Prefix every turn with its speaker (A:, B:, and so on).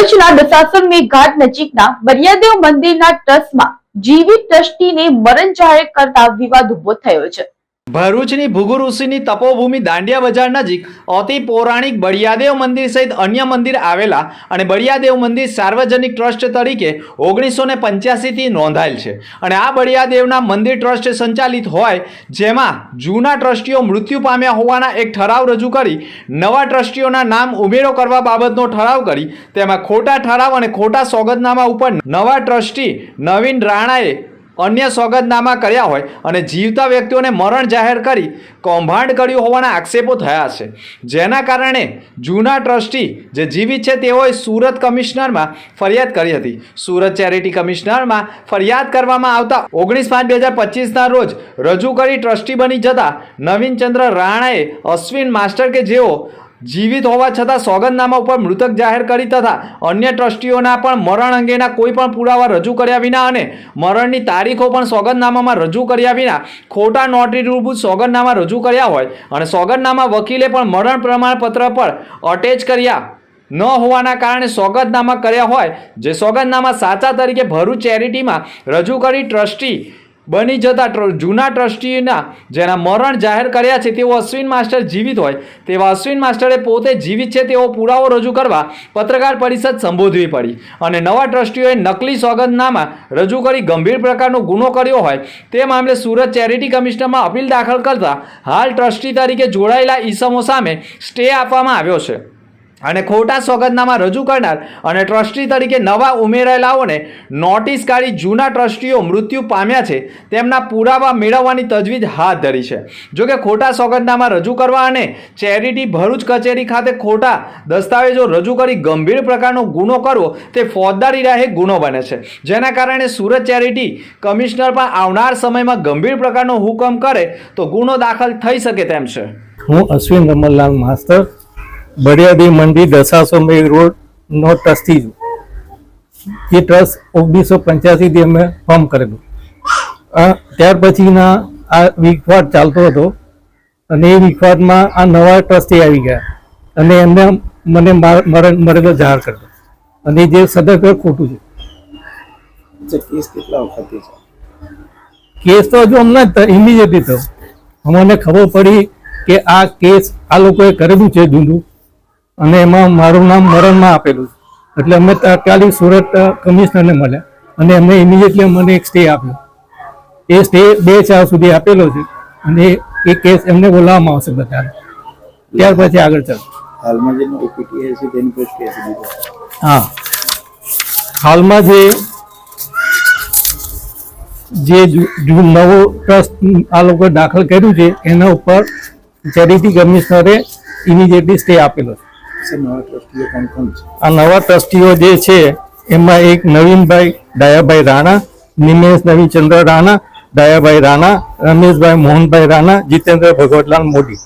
A: ભરૂચના દશાશ્વમેઘ ઘાટ નજીકના બરિયાદેવ મંદિરના ટ્રસ્ટમાં જીવિત ટ્રસ્ટીને મરણ જાહેર કરતા વિવાદ ઉભો થયો છે।
B: ભરૂચની ભૃગુ ઋષિની તપોભૂમિ દાંડિયા બજાર નજીક અતિ પૌરાણિક બળિયાદેવ મંદિર સહિત અન્ય મંદિર આવેલા અને બળિયાદેવ મંદિર સાર્વજનિક ટ્રસ્ટ તરીકે 1985 થી નોંધાયેલ છે અને આ બળિયાદેવના મંદિર ટ્રસ્ટ સંચાલિત હોય જેમાં જૂના ટ્રસ્ટીઓ મૃત્યુ પામ્યા હોવાના એક ઠરાવ રજૂ કરી નવા ટ્રસ્ટીઓના નામ ઉમેરો કરવા બાબતનો ઠરાવ કરી તેમાં ખોટા ઠરાવ અને ખોટા સોગંદનામા ઉપર નવા ટ્રસ્ટી નવીન રાણાએ અન્ય સોગંદનામા કર્યા હોય અને જીવતા વ્યક્તિઓને મરણ જાહેર કરી કૌભાંડ કર્યું હોવાના આક્ષેપો થયા છે, જેના કારણે જૂના ટ્રસ્ટી જે જીવિત છે તેઓએ સુરત કમિશનરમાં ફરિયાદ કરી હતી। સુરત ચેરિટી કમિશનરમાં ફરિયાદ કરવામાં આવતા 19/5/2025ના રોજ રજૂ કરી ટ્રસ્ટી બની જતા નવીનચંદ્ર રાણાએ અશ્વિન માસ્ટર કે જેઓ જીવિત હોવા છતાં સોગંદનામા ઉપર મૃતક જાહેર કરી તથા અન્ય ટ્રસ્ટીઓના પણ મરણ અંગેના કોઈ પણ પુરાવા રજૂ કર્યા વિના અને મરણની તારીખો પણ સોગંદનામામાં રજૂ કર્યા વિના ખોટા નોટરીરૂપ સોગંદનામા રજૂ કર્યા હોય અને સોગંદનામા વકીલે પણ મરણ પ્રમાણપત્ર પર અટેચ કર્યા ન હોવાના કારણે સોગંદનામા કર્યા હોય જે સોગંદનામા સાચા તરીકે ભરૂચ ચેરિટીમાં રજૂ કરી ટ્રસ્ટી બની જતા જૂના ટ્રસ્ટીના જેના મરણ જાહેર કર્યા છે તેઓ અશ્વિન માસ્ટર જીવિત હોય તેવા અશ્વિન માસ્ટરે પોતે જીવિત છે તેવો પુરાવો રજૂ કરવા પત્રકાર પરિષદ સંબોધવી પડી અને નવા ટ્રસ્ટીઓએ નકલી સોગંદનામા રજૂ કરી ગંભીર પ્રકારનો ગુનો કર્યો હોય તે મામલે સુરત ચેરિટી કમિશનરમાં અપીલ દાખલ કરતા હાલ ટ્રસ્ટી તરીકે જોડાયેલા ઈસમો સામે સ્ટે આપવામાં આવ્યો છે અને ખોટા સોગંદનામા રજૂ કરનાર અને ટ્રસ્ટી તરીકે નવા ઉમેરાયેલાઓને નોટિસ કાઢી જૂના ટ્રસ્ટીઓ મૃત્યુ પામ્યા છે તેમના પુરાવા મેળવવાની તજવીજ હાથ ધરી છે। જોકે ખોટા સોગંદનામા રજૂ કરવા અને ચેરિટી ભરૂચ કચેરી ખાતે ખોટા દસ્તાવેજો રજૂ કરી ગંભીર પ્રકારનો ગુનો કરવો તે ફોજદારી રાહે ગુનો બને છે, જેના કારણે સુરત ચેરિટી કમિશનર પણ આવનાર સમયમાં ગંભીર પ્રકારનો હુકમ કરે તો ગુનો દાખલ થઈ શકે તેમ છે।
C: હું અશ્વિન રમણલાલ માસ્ટર બળિયાદેવ મંદિર દશાશ્વમેઘ રોડ નો ટ્રસ્ટી છું। એ ટ્રસ્ટ 1985 થી અમે ફોર્મ કરેલું। ત્યાર પછીના આ વિખવાદ ચાલતો હતો અને એ વિખવાદમાં આ નવા ટ્રસ્ટી આવી ગયા અને એમને મને મરેલો જાહેર કર્યો અને જે સદંતર ખોટું છે।
D: કેસ કેટલા વખત છે?
C: કેસ તો હજુ હમણાં ઇમિડિયેટલી થયો, અમને ખબર પડી કે આ કેસ આ લોકોએ કરેલું છે જૂનું અને એમાં મારું નામ મરણમાં આપેલું છે એટલે અમે તાત્કાલિક સુરત કમિશનરને મળ્યા અને એમને ઇમિડિયેટલી મને એક સ્ટે આપ્યો। એ સ્ટે 2-4 સુધી આપેલો છે અને એ કેસ એમને બોલાવવામાં આવશે બધાને, ત્યાર પછી આગળ ચાલો।
D: હાલમાં જે ઓપીટી છે તેની પર કેસ લીધો?
C: હા, હાલમાં જે નવો ટ્રસ્ટ આ લોકોએ દાખલ કર્યું છે એના ઉપર ચેરિટી કમિશનરે ઇમિડિયેટલી સ્ટે આપેલો છે।
D: નવા ટ્રસ્ટીઓ કોણ કોણ છે?
C: આ નવા ટ્રસ્ટીઓ જે છે એમાં એક નવીનભાઈ ડાયાભાઈ રાણા, નિમેશ નવીનચંદ્ર રાણા, ડાયાભાઈ રાણા, રમેશભાઈ મોહનભાઈ રાણા, જીતેન્દ્ર ભગવતલાલ મોદી।